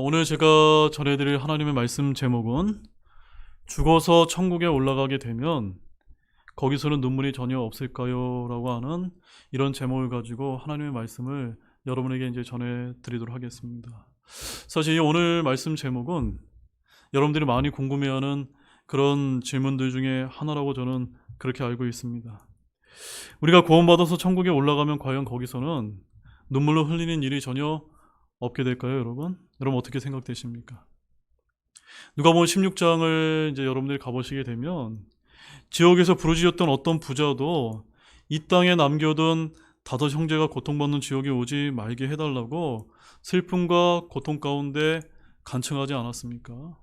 오늘 제가 전해드릴 하나님의 말씀 제목은 죽어서 천국에 올라가게 되면 거기서는 눈물이 전혀 없을까요? 라고 하는 이런 제목을 가지고 하나님의 말씀을 여러분에게 이제 전해드리도록 하겠습니다. 사실 이 오늘 말씀 제목은 여러분들이 많이 궁금해하는 그런 질문들 중에 하나라고 저는 그렇게 알고 있습니다. 우리가 구원받아서 천국에 올라가면 과연 거기서는 눈물로 흘리는 일이 전혀 없게 될까요, 여러분? 여러분 어떻게 생각되십니까? 누가복음 16장을 이제 여러분들이 가보시게 되면 지옥에서 부르짖었던 어떤 부자도 이 땅에 남겨둔 다섯 형제가 고통받는 지옥에 오지 말게 해달라고 슬픔과 고통 가운데 간청하지 않았습니까?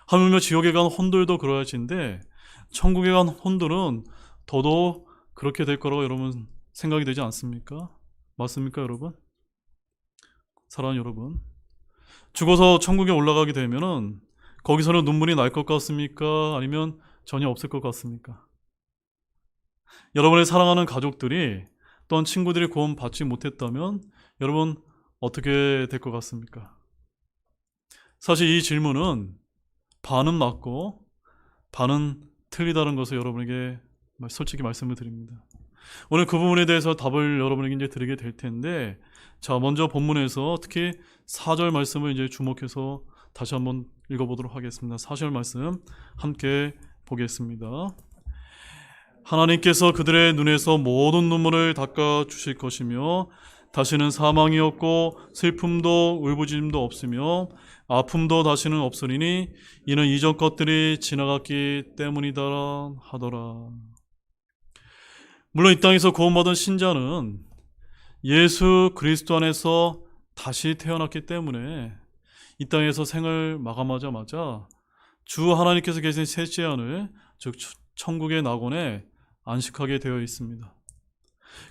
하물며 지옥에 간 혼들도 그러하신데 천국에 간 혼들은 더더욱 그렇게 될 거라고 여러분 생각이 되지 않습니까? 맞습니까, 여러분? 사랑하는 여러분, 죽어서 천국에 올라가게 되면은 거기서는 눈물이 날 것 같습니까? 아니면 전혀 없을 것 같습니까? 여러분의 사랑하는 가족들이 또한 친구들이 구원 받지 못했다면 여러분 어떻게 될 것 같습니까? 사실 이 질문은 반은 맞고 반은 틀리다는 것을 여러분에게 솔직히 말씀을 드립니다. 오늘 그 부분에 대해서 답을 여러분에게 이제 드리게 될 텐데, 자, 먼저 본문에서 특히 4절 말씀을 이제 주목해서 다시 한번 읽어보도록 하겠습니다. 4절 말씀 함께 보겠습니다. 하나님께서 그들의 눈에서 모든 눈물을 닦아 주실 것이며 다시는 사망이 없고 슬픔도 울부짖음도 없으며 아픔도 다시는 없으리니 이는 이전 것들이 지나갔기 때문이다 하더라. 물론 이 땅에서 구원받은 신자는 예수 그리스도 안에서 다시 태어났기 때문에 이 땅에서 생을 마감하자마자 주 하나님께서 계신 셋째 안을, 즉 천국의 낙원에 안식하게 되어 있습니다.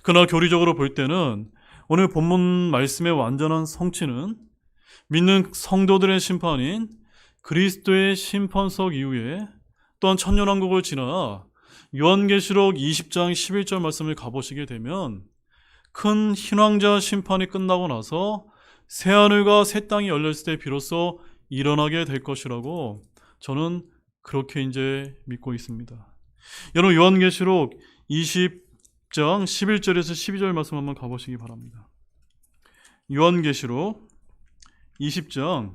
그러나 교리적으로 볼 때는 오늘 본문 말씀의 완전한 성취는 믿는 성도들의 심판인 그리스도의 심판석 이후에 또한 천년왕국을 지나 요한계시록 20장 11절 말씀을 가보시게 되면 큰 희망자 심판이 끝나고 나서 새하늘과 새 땅이 열렸을 때 비로소 일어나게 될 것이라고 저는 그렇게 이제 믿고 있습니다. 여러분 요한계시록 20장 11절에서 12절 말씀 한번 가보시기 바랍니다. 요한계시록 20장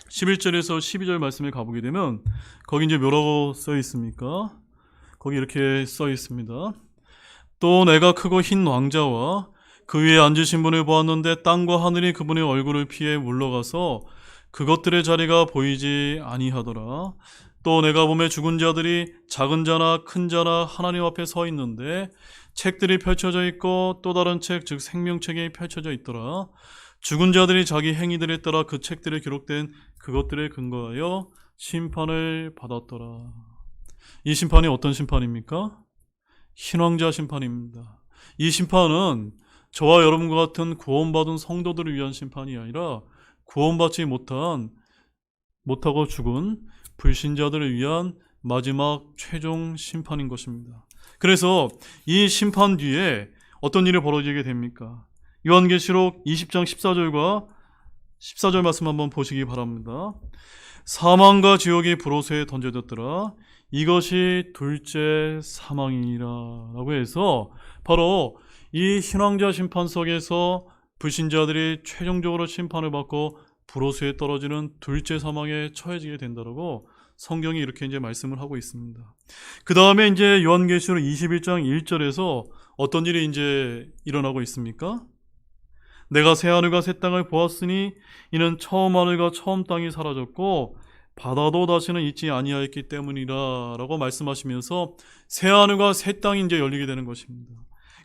11절에서 12절 말씀에 가보게 되면 거기 이제 뭐라고 써 있습니까? 거기 이렇게 써 있습니다. 또 내가 크고 흰 왕자와 그 위에 앉으신 분을 보았는데 땅과 하늘이 그분의 얼굴을 피해 물러가서 그것들의 자리가 보이지 아니하더라. 또 내가 보매 죽은 자들이 작은 자나 큰 자나 하나님 앞에 서 있는데 책들이 펼쳐져 있고 또 다른 책, 즉 생명책이 펼쳐져 있더라. 죽은 자들이 자기 행위들에 따라 그 책들에 기록된 그것들에 근거하여 심판을 받았더라. 이 심판이 어떤 심판입니까? 신왕자 심판입니다. 이 심판은 저와 여러분과 같은 구원받은 성도들을 위한 심판이 아니라 구원받지 못하고 죽은 불신자들을 위한 마지막 최종 심판인 것입니다. 그래서 이 심판 뒤에 어떤 일이 벌어지게 됩니까? 요한계시록 20장 14절과 14절 말씀 한번 보시기 바랍니다. 사망과 지옥이 불옷에 던져졌더라. 이것이 둘째 사망이니라 라고 해서 바로 이 신왕자 심판석에서 불신자들이 최종적으로 심판을 받고 불옷에 떨어지는 둘째 사망에 처해지게 된다라고 성경이 이렇게 이제 말씀을 하고 있습니다. 그 다음에 이제 요한계시록 21장 1절에서 어떤 일이 이제 일어나고 있습니까? 내가 새 하늘과 새 땅을 보았으니 이는 처음 하늘과 처음 땅이 사라졌고 바다도 다시는 있지 아니하였기 때문이라 라고 말씀하시면서 새 하늘과 새 땅이 이제 열리게 되는 것입니다.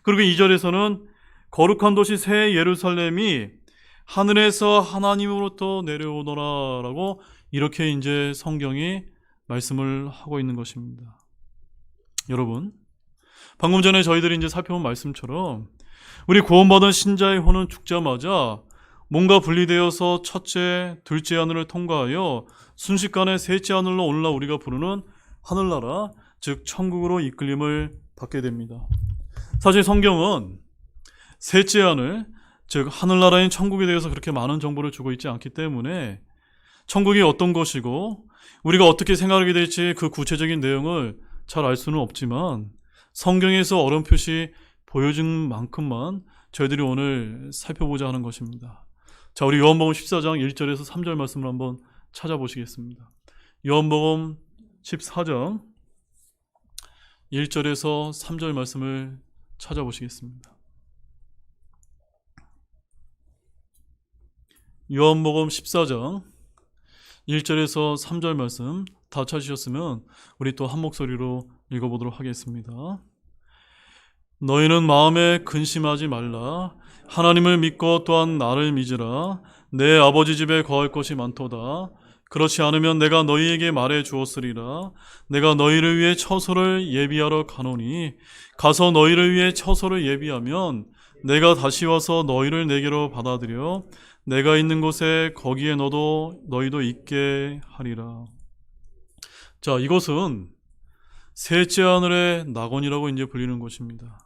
그리고 2절에서는 거룩한 도시 새 예루살렘이 하늘에서 하나님으로부터 내려오너라 라고 이렇게 이제 성경이 말씀을 하고 있는 것입니다. 여러분, 방금 전에 저희들이 이제 살펴본 말씀처럼 우리 구원받은 신자의 혼은 죽자마자 몸과 분리되어서 첫째, 둘째 하늘을 통과하여 순식간에 셋째 하늘로 올라 우리가 부르는 하늘나라, 즉 천국으로 이끌림을 받게 됩니다. 사실 성경은 셋째 하늘, 즉 하늘나라인 천국에 대해서 그렇게 많은 정보를 주고 있지 않기 때문에 천국이 어떤 것이고 우리가 어떻게 생각하게 될지 그 구체적인 내용을 잘 알 수는 없지만 성경에서 어렴풋이 보여준 만큼만 저희들이 오늘 살펴보자 하는 것입니다. 자, 우리 요한복음 14장 1절에서 3절 말씀을 한번 찾아보시겠습니다. 요한복음 14장 1절에서 3절 말씀을 찾아보시겠습니다. 요한복음 14장 1절에서 3절 말씀 다 찾으셨으면 우리 또 한 목소리로 읽어보도록 하겠습니다. 너희는 마음에 근심하지 말라. 하나님을 믿고 또한 나를 믿으라. 내 아버지 집에 거할 것이 많도다. 그렇지 않으면 내가 너희에게 말해 주었으리라. 내가 너희를 위해 처소를 예비하러 가노니 가서 너희를 위해 처소를 예비하면 내가 다시 와서 너희를 내게로 받아들여 내가 있는 곳에 거기에 너희도 있게 하리라. 자, 이것은 셋째 하늘의 낙원이라고 이제 불리는 것입니다.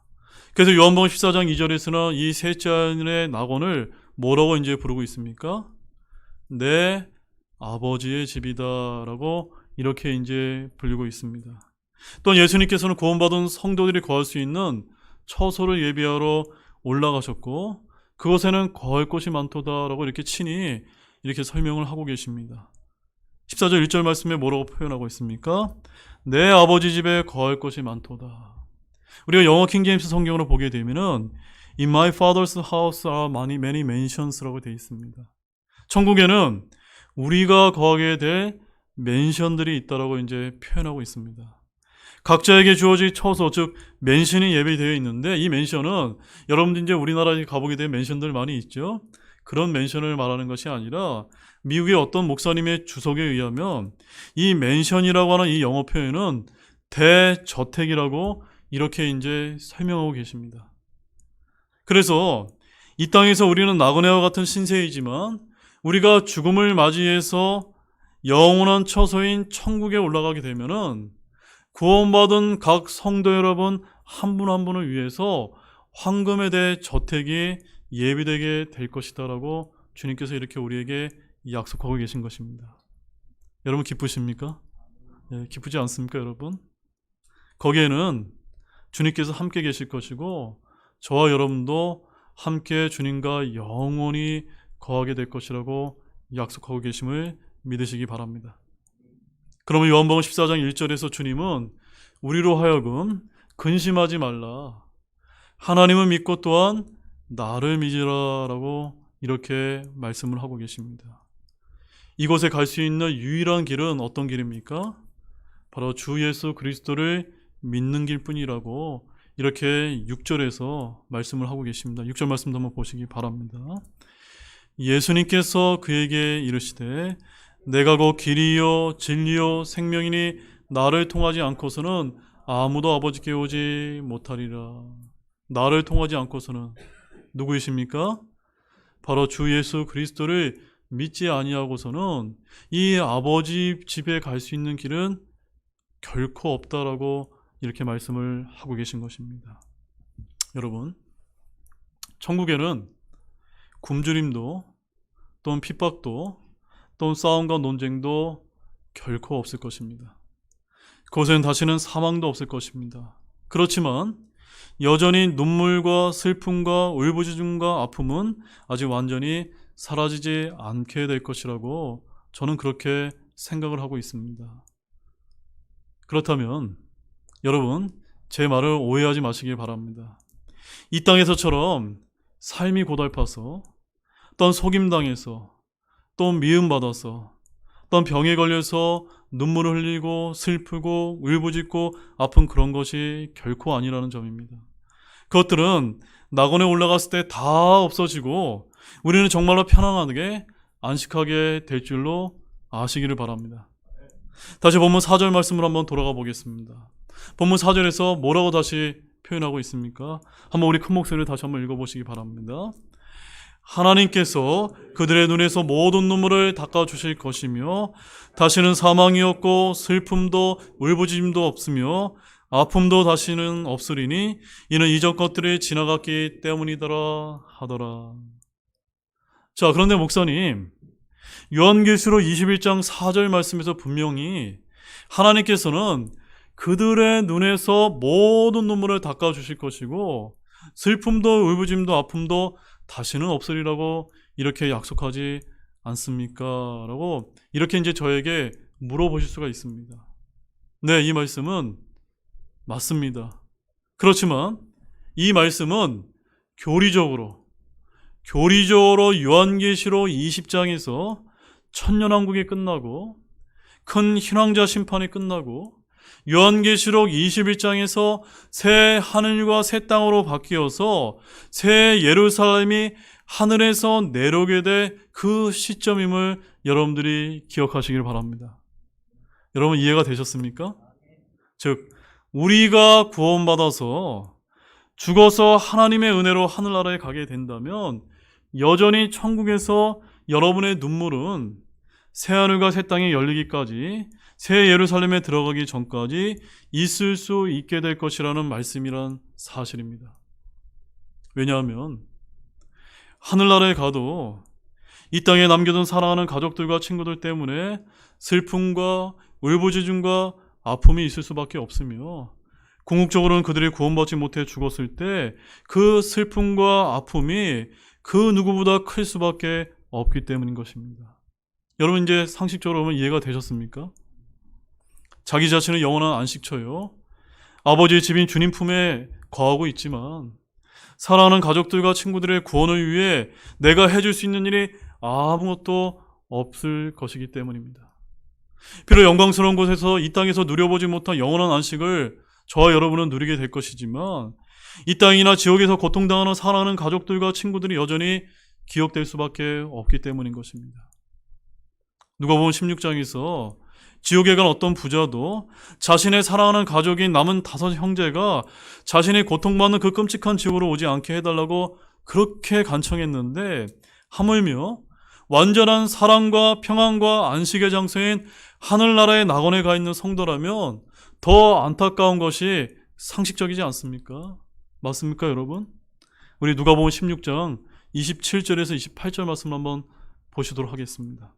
그래서 요한복음 14장 2절에서는 이 셋째 하늘의 낙원을 뭐라고 이제 부르고 있습니까? 내 아버지의 집이다라고 이렇게 이제 불리고 있습니다. 또한 예수님께서는 구원받은 성도들이 거할 수 있는 처소를 예비하러 올라가셨고 그곳에는 거할 곳이 많도다라고 이렇게 친히 이렇게 설명을 하고 계십니다. 14절 1절 말씀에 뭐라고 표현하고 있습니까? 내 아버지 집에 거할 곳이 많도다. 우리가 영어 킹제임스 성경으로 보게 되면은 In my father's house are many mansions라고 되어 있습니다. 천국에는 우리가 거하게 될 맨션들이 있다라고 이제 표현하고 있습니다. 각자에게 주어질 처소, 즉 맨션이 예비되어 있는데 이 맨션은 여러분들 이제 우리나라에 가보게 된 맨션들 많이 있죠. 그런 맨션을 말하는 것이 아니라 미국의 어떤 목사님의 주석에 의하면 이 맨션이라고 하는 이 영어 표현은 대저택이라고 이렇게 이제 설명하고 계십니다. 그래서 이 땅에서 우리는 나그네와 같은 신세이지만 우리가 죽음을 맞이해서 영원한 처소인 천국에 올라가게 되면은 구원받은 각 성도 여러분 한 분 한 분을 위해서 황금의 대저택이 예비되게 될 것이다라고 주님께서 이렇게 우리에게 약속하고 계신 것입니다. 여러분 기쁘십니까? 네, 기쁘지 않습니까, 여러분? 거기에는 주님께서 함께 계실 것이고 저와 여러분도 함께 주님과 영원히 거하게 될 것이라고 약속하고 계심을 믿으시기 바랍니다. 그러면 요한복음 14장 1절에서 주님은 우리로 하여금 근심하지 말라. 하나님을 믿고 또한 나를 믿으라 라고 이렇게 말씀을 하고 계십니다. 이곳에 갈 수 있는 유일한 길은 어떤 길입니까? 바로 주 예수 그리스도를 믿는 길뿐이라고 이렇게 6절에서 말씀을 하고 계십니다. 6절 말씀도 한번 보시기 바랍니다. 예수님께서 그에게 이르시되 내가 곧 길이요 진리요 생명이니 나를 통하지 않고서는 아무도 아버지께 오지 못하리라. 나를 통하지 않고서는 누구이십니까? 바로 주 예수 그리스도를 믿지 아니하고서는 이 아버지 집에 갈 수 있는 길은 결코 없다라고 이렇게 말씀을 하고 계신 것입니다. 여러분, 천국에는 굶주림도 또는 핍박도 또는 싸움과 논쟁도 결코 없을 것입니다. 그곳에는 다시는 사망도 없을 것입니다. 그렇지만 여전히 눈물과 슬픔과 울부짖음과 아픔은 아직 완전히 사라지지 않게 될 것이라고 저는 그렇게 생각을 하고 있습니다. 그렇다면 여러분, 제 말을 오해하지 마시길 바랍니다. 이 땅에서처럼 삶이 고달파서 또는 속임당해서 또 미움받아서 또는 병에 걸려서 눈물을 흘리고 슬프고 울부짖고 아픈 그런 것이 결코 아니라는 점입니다. 그것들은 낙원에 올라갔을 때 다 없어지고 우리는 정말로 편안하게 안식하게 될 줄로 아시기를 바랍니다. 다시 본문 4절 말씀을 한번 돌아가 보겠습니다. 본문 4절에서 뭐라고 다시 표현하고 있습니까? 한번 우리 큰 목소리를 다시 한번 읽어보시기 바랍니다. 하나님께서 그들의 눈에서 모든 눈물을 닦아주실 것이며 다시는 사망이 없고 슬픔도 울부짖음도 없으며 아픔도 다시는 없으리니 이는 이전 것들이 지나갔기 때문이더라 하더라. 자, 그런데 목사님, 요한계시록 21장 4절 말씀에서 분명히 하나님께서는 그들의 눈에서 모든 눈물을 닦아주실 것이고 슬픔도 울부짖음도 아픔도 다시는 없으리라고 이렇게 약속하지 않습니까? 라고 이렇게 이제 저에게 물어보실 수가 있습니다. 네, 이 말씀은 맞습니다. 그렇지만 이 말씀은 교리적으로 요한계시록 20장에서 천년왕국이 끝나고 큰 희왕자 심판이 끝나고 요한계시록 21장에서 새 하늘과 새 땅으로 바뀌어서 새 예루살렘이 하늘에서 내려오게 될 그 시점임을 여러분들이 기억하시길 바랍니다. 여러분 이해가 되셨습니까? 즉 우리가 구원받아서 죽어서 하나님의 은혜로 하늘나라에 가게 된다면 여전히 천국에서 여러분의 눈물은 새하늘과 새 땅이 열리기까지 새 예루살렘에 들어가기 전까지 있을 수 있게 될 것이라는 말씀이란 사실입니다. 왜냐하면 하늘나라에 가도 이 땅에 남겨둔 사랑하는 가족들과 친구들 때문에 슬픔과 울부짖음과 아픔이 있을 수밖에 없으며 궁극적으로는 그들이 구원받지 못해 죽었을 때 그 슬픔과 아픔이 그 누구보다 클 수밖에 없기 때문인 것입니다. 여러분 이제 상식적으로 이해가 되셨습니까? 자기 자신은 영원한 안식처요, 아버지의 집인 주님 품에 거하고 있지만 사랑하는 가족들과 친구들의 구원을 위해 내가 해줄 수 있는 일이 아무것도 없을 것이기 때문입니다. 비록 영광스러운 곳에서 이 땅에서 누려보지 못한 영원한 안식을 저와 여러분은 누리게 될 것이지만 이 땅이나 지옥에서 고통당하는 사랑하는 가족들과 친구들이 여전히 기억될 수밖에 없기 때문인 것입니다. 누가복음 16장에서 지옥에 간 어떤 부자도 자신의 사랑하는 가족인 남은 5 형제가 자신이 고통받는 그 끔찍한 지옥으로 오지 않게 해달라고 그렇게 간청했는데 하물며 완전한 사랑과 평안과 안식의 장소인 하늘나라의 낙원에 가 있는 성도라면 더 안타까운 것이 상식적이지 않습니까? 맞습니까, 여러분? 우리 누가복음 16장 27절에서 28절 말씀 한번 보시도록 하겠습니다.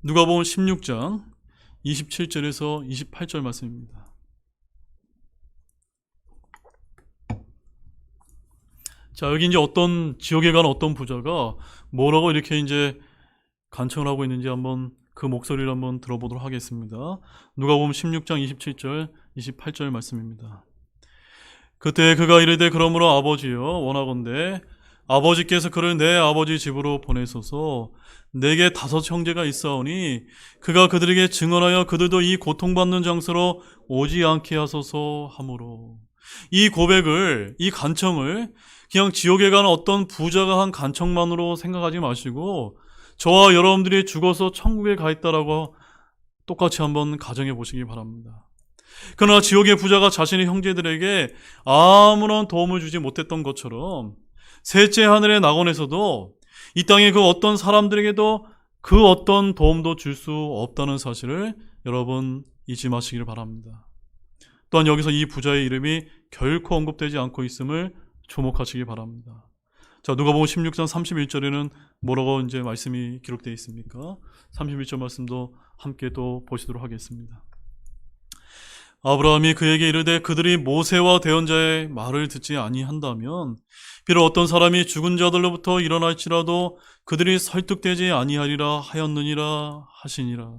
누가복음 16장 27절에서 28절 말씀입니다. 자, 여기 이제 어떤 지옥에 간 어떤 부자가 뭐라고 이렇게 이제 간청을 하고 있는지 한번 그 목소리를 한번 들어보도록 하겠습니다. 누가복음 16장 27절, 28절 말씀입니다. 그때 그가 이르되 그러므로 아버지여 원하건대 아버지께서 그를 내 아버지 집으로 보내소서. 내게 5 형제가 있사오니 그가 그들에게 증언하여 그들도 이 고통받는 장소로 오지 않게 하소서 하므로. 이 고백을, 이 간청을 그냥 지옥에 가는 어떤 부자가 한 간청만으로 생각하지 마시고 저와 여러분들이 죽어서 천국에 가 있다라고 똑같이 한번 가정해 보시기 바랍니다. 그러나 지옥의 부자가 자신의 형제들에게 아무런 도움을 주지 못했던 것처럼 셋째 하늘의 낙원에서도 이 땅의 그 어떤 사람들에게도 그 어떤 도움도 줄 수 없다는 사실을 여러분 잊지 마시길 바랍니다. 또한 여기서 이 부자의 이름이 결코 언급되지 않고 있음을 주목하시기 바랍니다. 자, 누가복음 16장 31절에는 뭐라고 이제 말씀이 기록되어 있습니까? 31절 말씀도 함께 또 보시도록 하겠습니다. 아브라함이 그에게 이르되 그들이 모세와 대언자의 말을 듣지 아니한다면 비록 어떤 사람이 죽은 자들로부터 일어날지라도 그들이 설득되지 아니하리라 하였느니라 하시니라.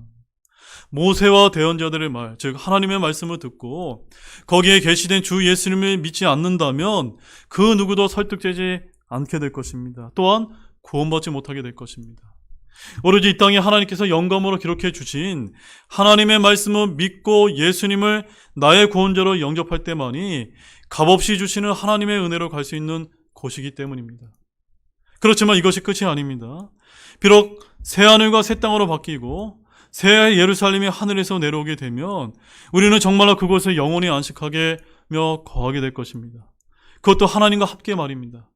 모세와 대언자들의 말, 즉 하나님의 말씀을 듣고 거기에 계시된 주 예수님을 믿지 않는다면 그 누구도 설득되지 않게 될 것입니다. 또한 구원받지 못하게 될 것입니다. 오로지 이 땅에 하나님께서 영감으로 기록해 주신 하나님의 말씀을 믿고 예수님을 나의 구원자로 영접할 때만이 값없이 주시는 하나님의 은혜로 갈 수 있는 곳이기 때문입니다. 그렇지만 이것이 끝이 아닙니다. 비록 새하늘과 새 땅으로 바뀌고 새 예루살렘이 하늘에서 내려오게 되면 우리는 정말로 그곳에 영원히 안식하게며 거하게 될 것입니다. 그것도 하나님과 함께 말입니다.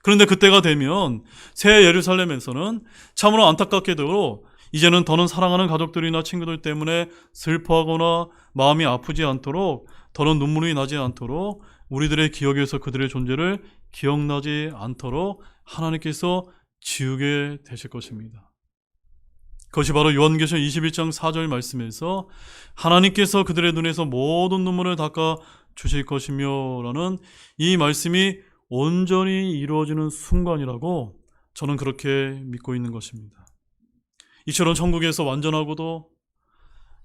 그런데 그때가 되면 새 예루살렘에서는 참으로 안타깝게도 이제는 더는 사랑하는 가족들이나 친구들 때문에 슬퍼하거나 마음이 아프지 않도록, 더는 눈물이 나지 않도록, 우리들의 기억에서 그들의 존재를 기억나지 않도록 하나님께서 지우게 되실 것입니다. 그것이 바로 요한계시록 21장 4절 말씀에서 하나님께서 그들의 눈에서 모든 눈물을 닦아 주실 것이며 라는 이 말씀이 온전히 이루어지는 순간이라고 저는 그렇게 믿고 있는 것입니다. 이처럼 천국에서 완전하고도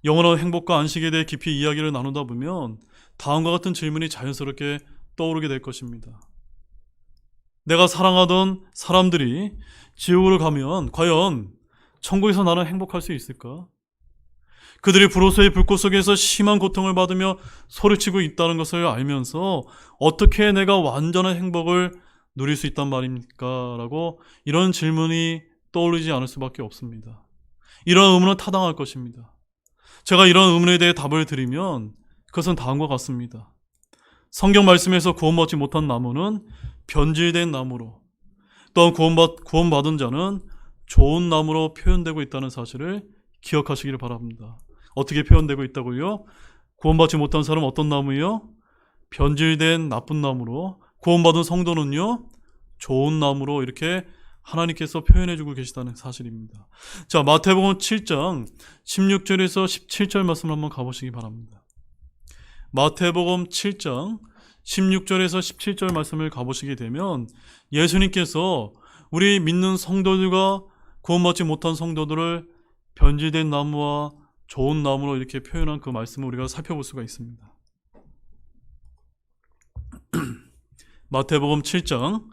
영원한 행복과 안식에 대해 깊이 이야기를 나누다 보면 다음과 같은 질문이 자연스럽게 떠오르게 될 것입니다. 내가 사랑하던 사람들이 지옥으로 가면 과연 천국에서 나는 행복할 수 있을까? 그들이 불호소의 불꽃 속에서 심한 고통을 받으며 소리치고 있다는 것을 알면서 어떻게 내가 완전한 행복을 누릴 수 있단 말입니까? 라고 이런 질문이 떠오르지 않을 수밖에 없습니다. 이런 의문은 타당할 것입니다. 제가 이런 의문에 대해 답을 드리면 그것은 다음과 같습니다. 성경 말씀에서 구원받지 못한 나무는 변질된 나무로, 또한 구원받은 자는 좋은 나무로 표현되고 있다는 사실을 기억하시기를 바랍니다. 어떻게 표현되고 있다고요? 구원받지 못한 사람은 어떤 나무예요? 변질된 나쁜 나무로, 구원받은 성도는요, 좋은 나무로 이렇게 하나님께서 표현해주고 계시다는 사실입니다. 자, 마태복음 7장 16절에서 17절 말씀 한번 가보시기 바랍니다. 마태복음 7장 16절에서 17절 말씀을 가보시게 되면 예수님께서 우리 믿는 성도들과 구원받지 못한 성도들을 변질된 나무와 좋은 나무로 이렇게 표현한 그 말씀을 우리가 살펴볼 수가 있습니다. 마태복음 7장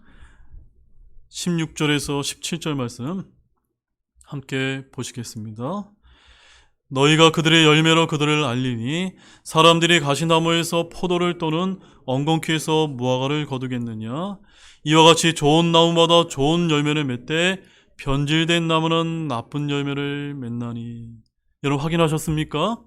16절에서 17절 말씀 함께 보시겠습니다. 너희가 그들의 열매로 그들을 알리니 사람들이 가시나무에서 포도를 또는 엉겅퀴에서 무화과를 거두겠느냐? 이와 같이 좋은 나무마다 좋은 열매를 맺되 변질된 나무는 나쁜 열매를 맺나니. 여러분 확인하셨습니까?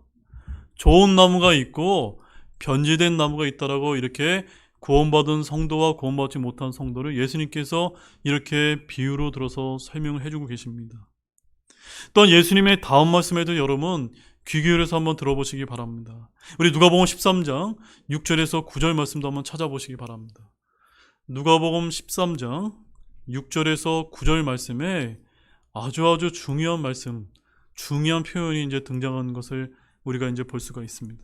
좋은 나무가 있고 변질된 나무가 있다라고 이렇게 구원받은 성도와 구원받지 못한 성도를 예수님께서 이렇게 비유로 들어서 설명을 해주고 계십니다. 또한 예수님의 다음 말씀에도 여러분 귀 기울여서 한번 들어보시기 바랍니다. 우리 누가복음 13장 6절에서 9절 말씀도 한번 찾아보시기 바랍니다. 누가복음 13장 6절에서 9절 말씀에 아주 중요한 말씀, 중요한 표현이 이제 등장하는 것을 우리가 이제 볼 수가 있습니다.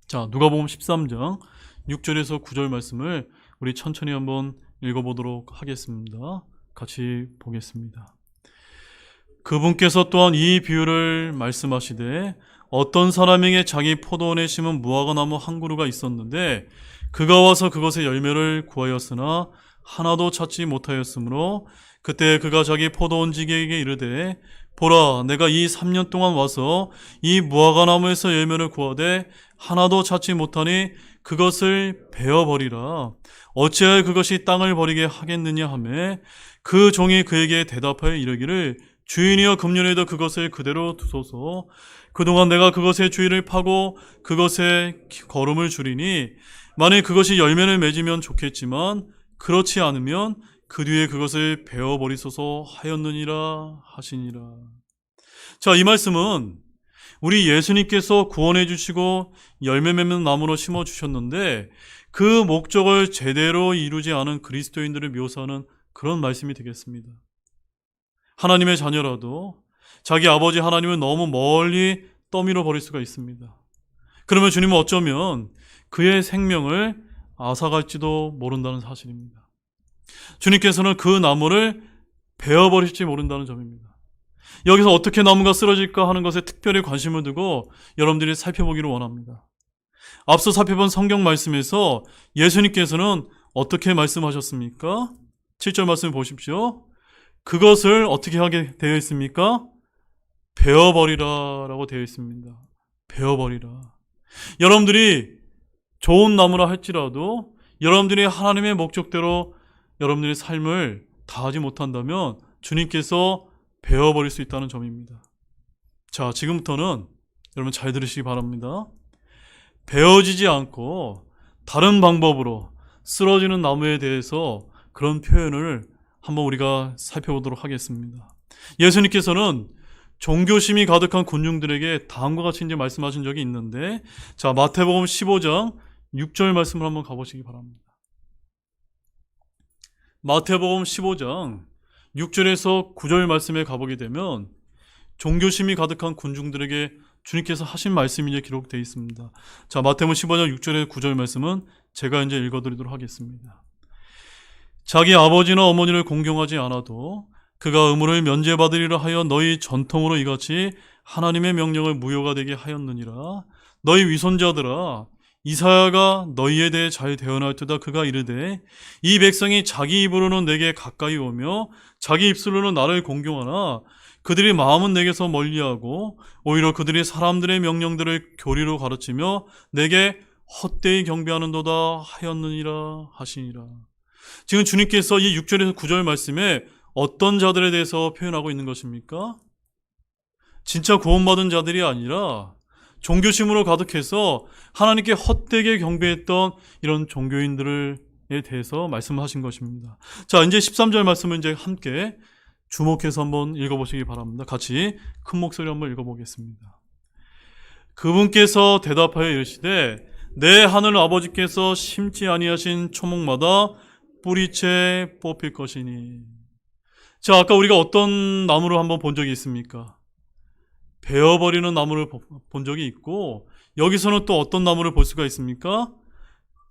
자, 누가복음 13장 6절에서 9절 말씀을 우리 천천히 한번 읽어보도록 하겠습니다. 같이 보겠습니다. 그분께서 또한 이 비유를 말씀하시되 어떤 사람에게 자기 포도원에 심은 무화과나무 한 그루가 있었는데 그가 와서 그것의 열매를 구하였으나 하나도 찾지 못하였으므로 그때 그가 자기 포도원지기에게 이르되 보라, 내가 이 3년 동안 와서 이 무화과나무에서 열매를 구하되 하나도 찾지 못하니 그것을 베어버리라. 어찌하여 그것이 땅을 버리게 하겠느냐 하며 그 종이 그에게 대답하여 이르기를 주인이여 금년에도 그것을 그대로 두소서. 그동안 내가 그것의 주위를 파고 그것에 거름을 주리니 만일 그것이 열매를 맺으면 좋겠지만 그렇지 않으면 그 뒤에 그것을 베어버리소서 하였느니라 하시니라. 자, 이 말씀은 우리 예수님께서 구원해 주시고 열매 맺는 나무로 심어 주셨는데 그 목적을 제대로 이루지 않은 그리스도인들을 묘사하는 그런 말씀이 되겠습니다. 하나님의 자녀라도 자기 아버지 하나님을 너무 멀리 떠밀어 버릴 수가 있습니다. 그러면 주님은 어쩌면 그의 생명을 앗아갈지도 모른다는 사실입니다. 주님께서는 그 나무를 베어버릴지 모른다는 점입니다. 여기서 어떻게 나무가 쓰러질까 하는 것에 특별히 관심을 두고 여러분들이 살펴보기를 원합니다. 앞서 살펴본 성경 말씀에서 예수님께서는 어떻게 말씀하셨습니까? 7절 말씀 보십시오. 그것을 어떻게 하게 되어 있습니까? 베어버리라 라고 되어 있습니다. 베어버리라. 여러분들이 좋은 나무라 할지라도 여러분들이 하나님의 목적대로 여러분들의 삶을 다하지 못한다면 주님께서 베어버릴 수 있다는 점입니다. 자, 지금부터는 여러분 잘 들으시기 바랍니다. 베어지지 않고 다른 방법으로 쓰러지는 나무에 대해서 그런 표현을 한번 우리가 살펴보도록 하겠습니다. 예수님께서는 종교심이 가득한 군중들에게 다음과 같이 이제 말씀하신 적이 있는데, 자, 마태복음 15장 6절 말씀을 한번 가보시기 바랍니다. 마태복음 15장 6절에서 9절 말씀에 가보게 되면 종교심이 가득한 군중들에게 주님께서 하신 말씀이 이제 기록되어 있습니다. 자, 마태복음 15장 6절에서 9절 말씀은 제가 이제 읽어드리도록 하겠습니다. 자기 아버지나 어머니를 공경하지 않아도 그가 의무를 면제받으리라 하여 너희 전통으로 이같이 하나님의 명령을 무효가 되게 하였느니라. 너희 위선자들아, 이사야가 너희에 대해 잘 대언할 때다 그가 이르되 이 백성이 자기 입으로는 내게 가까이 오며 자기 입술로는 나를 공경하나 그들이 마음은 내게서 멀리하고 오히려 그들이 사람들의 명령들을 교리로 가르치며 내게 헛되이 경배하는도다 하였느니라 하시니라. 지금 주님께서 이 6절에서 9절 말씀에 어떤 자들에 대해서 표현하고 있는 것입니까? 진짜 구원받은 자들이 아니라 종교심으로 가득해서 하나님께 헛되게 경배했던 이런 종교인들에 대해서 말씀하신 것입니다. 자, 이제 13절 말씀을 이제 함께 주목해서 한번 읽어보시기 바랍니다. 같이 큰 목소리 한번 읽어보겠습니다. 그분께서 대답하여 이르시되 내 하늘 아버지께서 심지 아니하신 초목마다 뿌리채 뽑힐 것이니. 자, 아까 우리가 어떤 나무를 한번 본 적이 있습니까? 베어버리는 나무를 본 적이 있고, 여기서는 또 어떤 나무를 볼 수가 있습니까?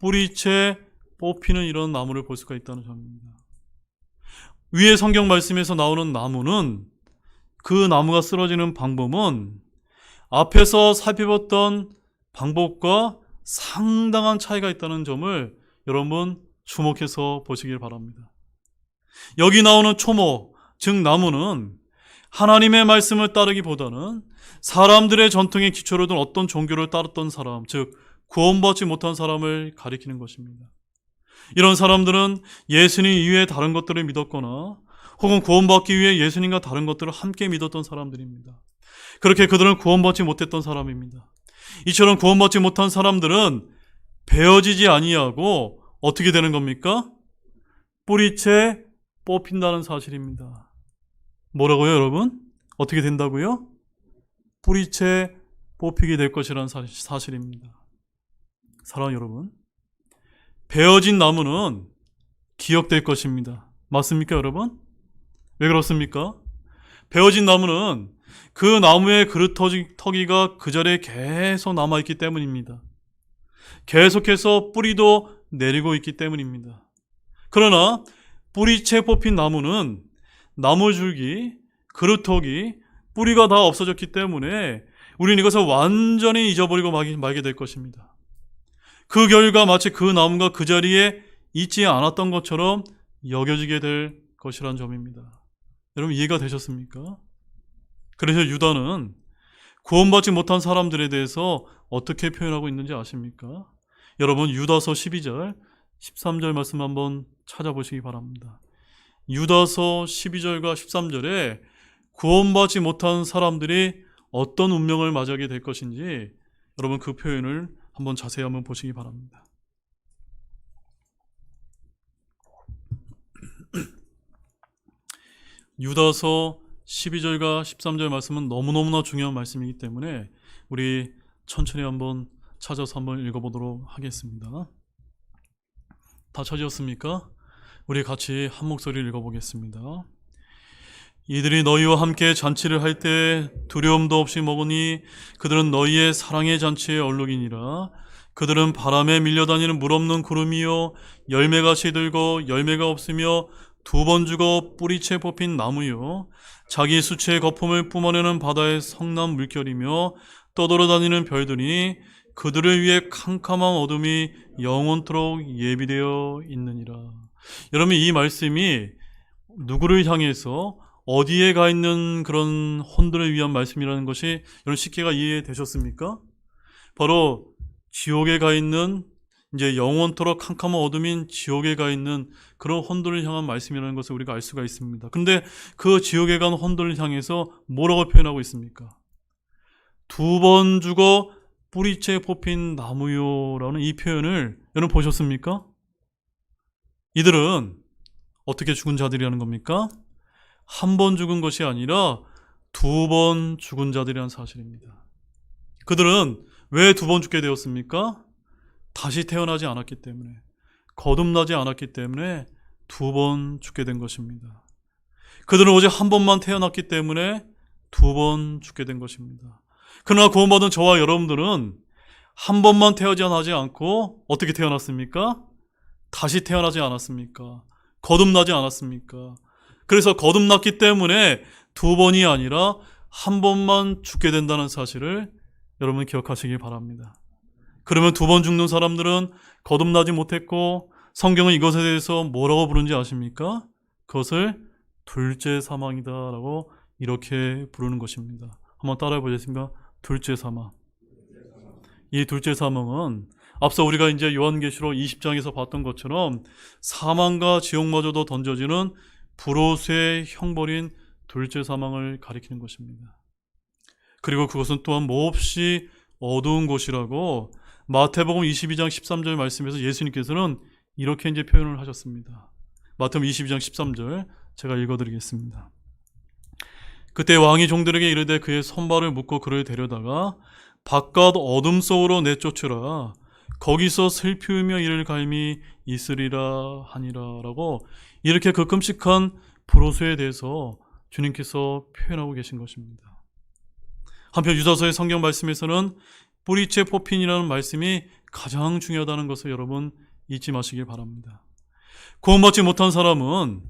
뿌리채 뽑히는 이런 나무를 볼 수가 있다는 점입니다. 위에 성경 말씀에서 나오는 나무는, 그 나무가 쓰러지는 방법은 앞에서 살펴봤던 방법과 상당한 차이가 있다는 점을 여러분 주목해서 보시길 바랍니다. 여기 나오는 초목, 즉 나무는 하나님의 말씀을 따르기보다는 사람들의 전통에 기초로 둔 어떤 종교를 따랐던 사람, 즉 구원받지 못한 사람을 가리키는 것입니다. 이런 사람들은 예수님 이외에 다른 것들을 믿었거나 혹은 구원받기 위해 예수님과 다른 것들을 함께 믿었던 사람들입니다. 그렇게 그들은 구원받지 못했던 사람입니다. 이처럼 구원받지 못한 사람들은 베어지지 아니하고 어떻게 되는 겁니까? 뿌리채 뽑힌다는 사실입니다. 뭐라고요, 여러분? 어떻게 된다고요? 뿌리채 뽑히게 될 것이라는 사실입니다. 사랑하는 여러분, 베어진 나무는 기억될 것입니다. 맞습니까, 여러분? 왜 그렇습니까? 베어진 나무는 그 나무의 그루터기가 그 자리에 계속 남아있기 때문입니다. 계속해서 뿌리도 내리고 있기 때문입니다. 그러나 뿌리채 뽑힌 나무는 나무줄기, 그루터기, 뿌리가 다 없어졌기 때문에 우리는 이것을 완전히 잊어버리고 말게 될 것입니다. 그 결과 마치 그 나무가 그 자리에 있지 않았던 것처럼 여겨지게 될 것이란 점입니다. 여러분 이해가 되셨습니까? 그래서 유다는 구원받지 못한 사람들에 대해서 어떻게 표현하고 있는지 아십니까? 여러분 유다서 12절 13절 말씀 한번 찾아보시기 바랍니다. 유다서 12절과 13절에 구원받지 못한 사람들이 어떤 운명을 맞이하게 될 것인지 여러분 그 표현을 한번 자세히 한번 보시기 바랍니다. 유다서 12절과 13절 말씀은 너무너무나 중요한 말씀이기 때문에 우리 천천히 한번 찾아서 한번 읽어보도록 하겠습니다. 다 찾으셨습니까? 우리 같이 한 목소리를 읽어보겠습니다. 이들이 너희와 함께 잔치를 할 때 두려움도 없이 먹으니 그들은 너희의 사랑의 잔치의 얼룩이니라. 그들은 바람에 밀려다니는 물 없는 구름이요 열매가 시들고 열매가 없으며 두 번 죽어 뿌리채 뽑힌 나무요 자기 수치의 거품을 뿜어내는 바다의 성난 물결이며 떠돌아다니는 별들이니 그들을 위해 캄캄한 어둠이 영원토록 예비되어 있느니라. 여러분 이 말씀이 누구를 향해서 어디에 가 있는 그런 혼들을 위한 말씀이라는 것이 여러분 쉽게가 이해되셨습니까? 바로 지옥에 가 있는 이제 영원토록 캄캄한 어둠인 지옥에 가 있는 그런 혼들을 향한 말씀이라는 것을 우리가 알 수가 있습니다. 근데 그 지옥에 간 혼들을 향해서 뭐라고 표현하고 있습니까? 두 번 죽어 뿌리채 뽑힌 나무요라는 이 표현을 여러분 보셨습니까? 이들은 어떻게 죽은 자들이라는 겁니까? 한 번 죽은 것이 아니라 2번 죽은 자들이라는 사실입니다. 그들은 왜 2번 죽게 되었습니까? 다시 태어나지 않았기 때문에, 거듭나지 않았기 때문에 2번 죽게 된 것입니다. 그들은 오직 한 번만 태어났기 때문에 2번 죽게 된 것입니다. 그러나 구원받은 저와 여러분들은 한 번만 태어나지 않고 어떻게 태어났습니까? 다시 태어나지 않았습니까? 거듭나지 않았습니까? 그래서 거듭났기 때문에 2번이 아니라 한 번만 죽게 된다는 사실을 여러분 기억하시기 바랍니다. 그러면 2번 죽는 사람들은 거듭나지 못했고, 성경은 이것에 대해서 뭐라고 부르는지 아십니까? 그것을 둘째 사망이다라고 이렇게 부르는 것입니다. 한번 따라해 보겠습니다. 둘째 사망. 이 둘째 사망은 앞서 우리가 이제 요한계시록 20장에서 봤던 것처럼 사망과 지옥마저도 던져지는 불호수의 형벌인 둘째 사망을 가리키는 것입니다. 그리고 그것은 또한 몹시 어두운 곳이라고 마태복음 22장 13절 말씀에서 예수님께서는 이렇게 이제 표현을 하셨습니다. 마태복음 22장 13절 제가 읽어드리겠습니다. 그때 왕이 종들에게 이르되 그의 손발을 묶고 그를 데려다가 바깥 어둠 속으로 내쫓으라. 거기서 슬피 울며 이를 갈미 있으리라 하니라라고 이렇게 그 끔찍한 불호수에 대해서 주님께서 표현하고 계신 것입니다. 한편 유다서의 성경 말씀에서는 뿌리째 뽑힌이라는 말씀이 가장 중요하다는 것을 여러분 잊지 마시길 바랍니다. 구원받지 못한 사람은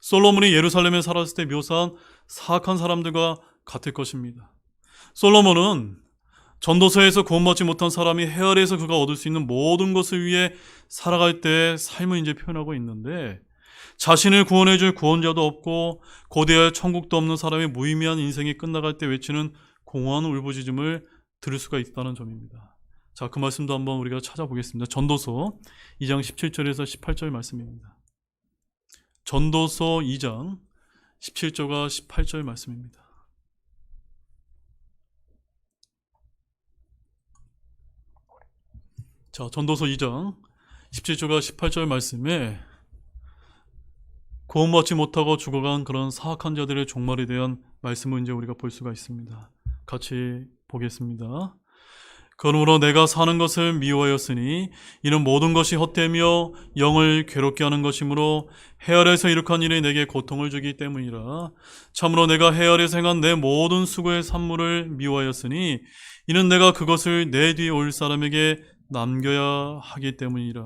솔로몬이 예루살렘에 살았을 때 묘사한 사악한 사람들과 같을 것입니다. 솔로몬은 전도서에서 구원받지 못한 사람이 헤아려서 그가 얻을 수 있는 모든 것을 위해 살아갈 때의 삶을 이제 표현하고 있는데, 자신을 구원해줄 구원자도 없고 고대할 천국도 없는 사람의 무의미한 인생이 끝나갈 때 외치는 공허한 울부짖음을 들을 수가 있다는 점입니다. 자, 그 말씀도 한번 우리가 찾아보겠습니다. 전도서 2장 17절에서 18절 말씀입니다. 전도서 2장 17절과 18절 말씀입니다. 자, 전도서 2장 17절과 18절 말씀에 구원받지 못하고 죽어간 그런 사악한 자들의 종말에 대한 말씀을 이제 우리가 볼 수가 있습니다. 같이 보겠습니다. 그러므로 내가 사는 것을 미워하였으니 이는 모든 것이 헛되며 영을 괴롭게 하는 것이므로 헤아려서 이룩한 일이 내게 고통을 주기 때문이라. 참으로 내가 헤아려서 행한 내 모든 수고의 산물을 미워하였으니 이는 내가 그것을 내 뒤에 올 사람에게 남겨야 하기 때문이라.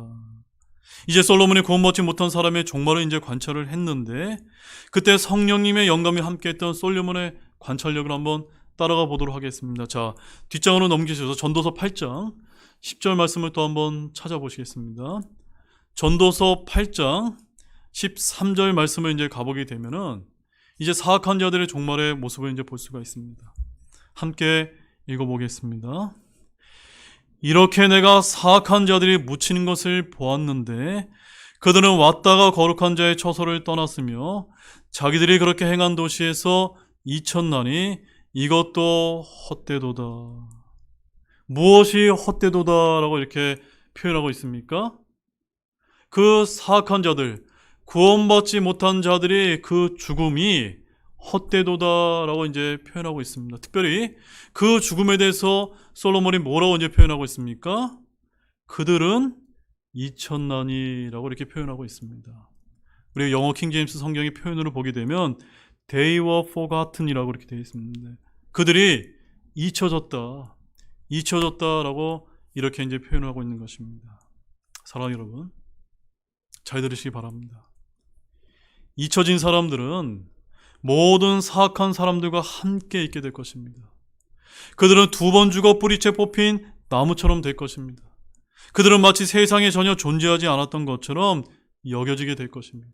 이제 솔로몬이 구원받지 못한 사람의 종말을 이제 관찰을 했는데, 그때 성령님의 영감이 함께했던 솔로몬의 관찰력을 한번 따라가 보도록 하겠습니다. 자, 뒷장으로 넘기셔서 전도서 8장 10절 말씀을 또 한번 찾아보시겠습니다. 전도서 8장 13절 말씀을 이제 가보게 되면은 이제 사악한 자들의 종말의 모습을 이제 볼 수가 있습니다. 함께 읽어보겠습니다. 이렇게 내가 사악한 자들이 묻히는 것을 보았는데 그들은 왔다가 거룩한 자의 처소를 떠났으며 자기들이 그렇게 행한 도시에서 잊혔나니 이것도 헛되도다. 무엇이 헛되도다라고 이렇게 표현하고 있습니까? 그 사악한 자들, 구원받지 못한 자들이 그 죽음이 헛되도다라고 이제 표현하고 있습니다. 특별히 그 죽음에 대해서 솔로몬이 뭐라고 이제 표현하고 있습니까? 그들은 잊혔나니라고 이렇게 표현하고 있습니다. 우리 영어 킹제임스 성경의 표현으로 보게 되면 They were forgotten이라고 이렇게 되어 있습니다. 그들이 잊혀졌다라고 이렇게 이제 표현하고 있는 것입니다. 사랑하는 여러분, 잘 들으시기 바랍니다. 잊혀진 사람들은 모든 사악한 사람들과 함께 있게 될 것입니다. 그들은 2번 죽어 뿌리채 뽑힌 나무처럼 될 것입니다. 그들은 마치 세상에 전혀 존재하지 않았던 것처럼 여겨지게 될 것입니다.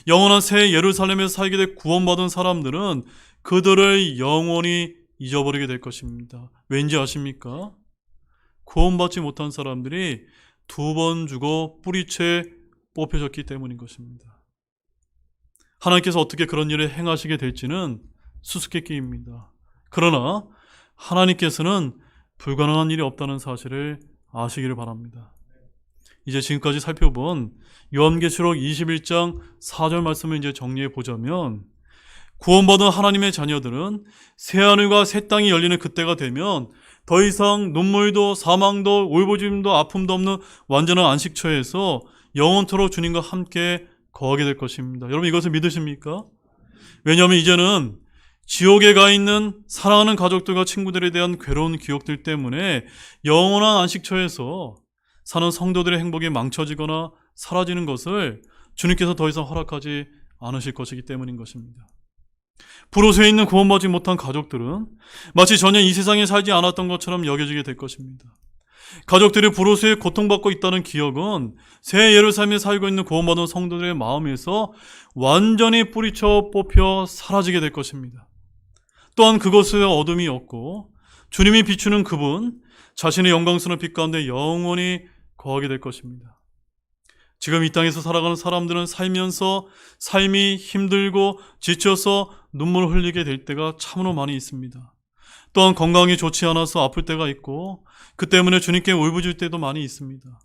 영원한 새 예루살렘에서 살게 될 구원받은 사람들은 그들을 영원히 잊어버리게 될 것입니다. 왠지 아십니까? 구원받지 못한 사람들이 2번 죽어 뿌리채 뽑혀졌기 때문인 것입니다. 하나님께서 어떻게 그런 일을 행하시게 될지는 수수께끼입니다. 그러나 하나님께서는 불가능한 일이 없다는 사실을 아시기를 바랍니다. 이제 지금까지 살펴본 요한계시록 21장 4절 말씀을 이제 정리해 보자면, 구원받은 하나님의 자녀들은 새하늘과 새 땅이 열리는 그때가 되면 더 이상 눈물도 사망도 울부짖음도 아픔도 없는 완전한 안식처에서 영원토록 주님과 함께 거하게 될 것입니다. 여러분 이것을 믿으십니까? 왜냐하면 이제는 지옥에 가 있는 사랑하는 가족들과 친구들에 대한 괴로운 기억들 때문에 영원한 안식처에서 사는 성도들의 행복이 망쳐지거나 사라지는 것을 주님께서 더 이상 허락하지 않으실 것이기 때문인 것입니다. 부로스에 있는 구원받지 못한 가족들은 마치 전혀 이 세상에 살지 않았던 것처럼 여겨지게 될 것입니다. 가족들이 부로스에 고통받고 있다는 기억은 새 예루살렘에 살고 있는 구원받은 성도들의 마음에서 완전히 뿌리쳐 뽑혀 사라지게 될 것입니다. 또한 그것에 어둠이 없고 주님이 비추는 그분 자신의 영광스러운 빛 가운데 영원히 거하게 될 것입니다. 지금 이 땅에서 살아가는 사람들은 살면서 삶이 힘들고 지쳐서 눈물을 흘리게 될 때가 참으로 많이 있습니다. 또한 건강이 좋지 않아서 아플 때가 있고 그 때문에 주님께 울부짖을 때도 많이 있습니다.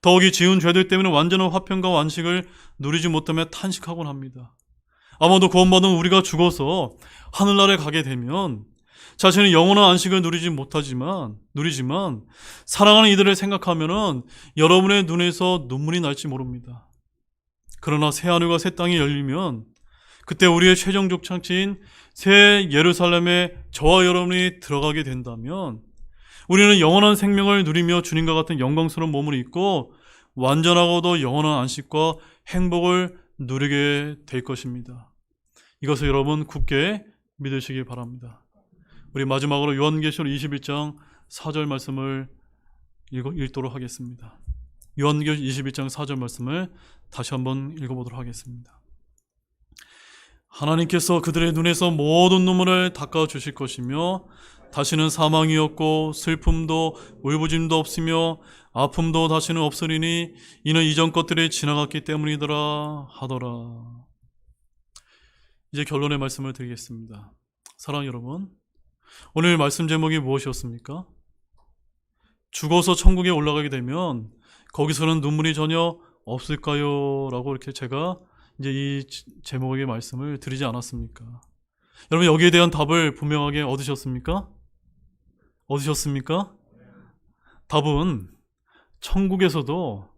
더욱이 지은 죄들 때문에 완전한 화평과 완식을 누리지 못하며 탄식하곤 합니다. 아마도 구원받은 우리가 죽어서 하늘나라에 가게 되면 자신은 영원한 안식을 누리지만 사랑하는 이들을 생각하면은 여러분의 눈에서 눈물이 날지 모릅니다. 그러나 새 하늘과 새 땅이 열리면 그때 우리의 최종 족장지인 새 예루살렘에 저와 여러분이 들어가게 된다면 우리는 영원한 생명을 누리며 주님과 같은 영광스러운 몸을 입고 완전하고도 영원한 안식과 행복을 누리게 될 것입니다. 이것을 여러분 굳게 믿으시기 바랍니다. 우리 마지막으로 요한계시록 21장 4절 말씀을 읽도록 하겠습니다. 요한계시록 21장 4절 말씀을 다시 한번 읽어보도록 하겠습니다. 하나님께서 그들의 눈에서 모든 눈물을 닦아주실 것이며 다시는 사망이 없고 슬픔도 울부짖음도 없으며 아픔도 다시는 없으리니 이는 이전 것들이 지나갔기 때문이더라 하더라. 이제 결론의 말씀을 드리겠습니다. 사랑하는 여러분, 오늘 말씀 제목이 무엇이었습니까? 죽어서 천국에 올라가게 되면 거기서는 눈물이 전혀 없을까요? 라고 이렇게 제가 이제 이 제목의 말씀을 드리지 않았습니까? 여러분 여기에 대한 답을 분명하게 얻으셨습니까? 답은 천국에서도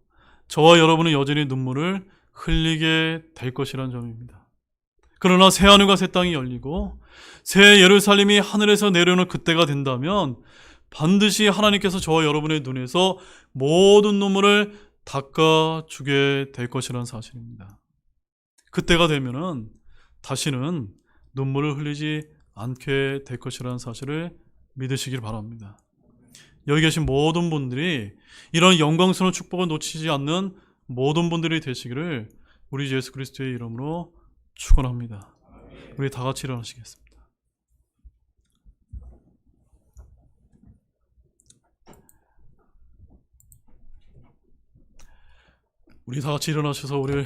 저와 여러분은 여전히 눈물을 흘리게 될 것이라는 점입니다. 그러나 새 하늘과 새 땅이 열리고 새 예루살렘이 하늘에서 내려오는 그때가 된다면 반드시 하나님께서 저와 여러분의 눈에서 모든 눈물을 닦아주게 될 것이라는 사실입니다. 그때가 되면은 다시는 눈물을 흘리지 않게 될 것이라는 사실을 믿으시길 바랍니다. 여기 계신 모든 분들이 이런 영광스러운 축복을 놓치지 않는 모든 분들이 되시기를 우리 예수 그리스도의 이름으로 축원합니다. 우리 다 같이 일어나시겠습니다. 우리 다 같이 일어나셔서 우리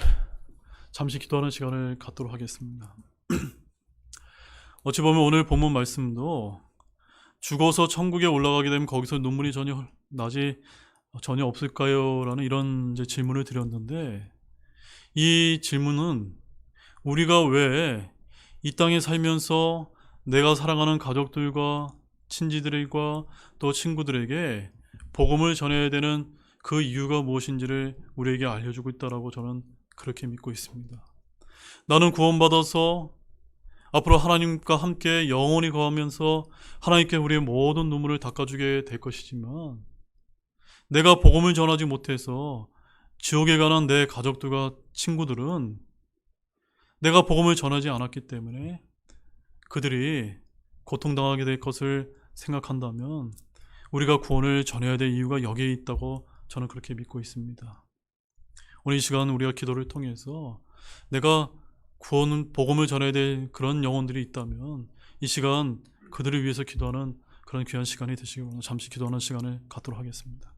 잠시 기도하는 시간을 갖도록 하겠습니다. 어찌 보면 오늘 본문 말씀도 죽어서 천국에 올라가게 되면 거기서 눈물이 전혀 없을까요? 라는 이런 이제 질문을 드렸는데 이 질문은 우리가 왜 이 땅에 살면서 내가 사랑하는 가족들과 친지들과 또 친구들에게 복음을 전해야 되는 그 이유가 무엇인지를 우리에게 알려주고 있다라고 저는 그렇게 믿고 있습니다. 나는 구원받아서 앞으로 하나님과 함께 영원히 거하면서 하나님께 우리의 모든 눈물을 닦아주게 될 것이지만 내가 복음을 전하지 못해서 지옥에 가는 내 가족들과 친구들은 내가 복음을 전하지 않았기 때문에 그들이 고통당하게 될 것을 생각한다면 우리가 구원을 전해야 될 이유가 여기에 있다고 저는 그렇게 믿고 있습니다. 오늘 이 시간 우리가 기도를 통해서 내가 복음을 전해야 될 그런 영혼들이 있다면 이 시간 그들을 위해서 기도하는 그런 귀한 시간이 되시기 바랍니다. 잠시 기도하는 시간을 갖도록 하겠습니다.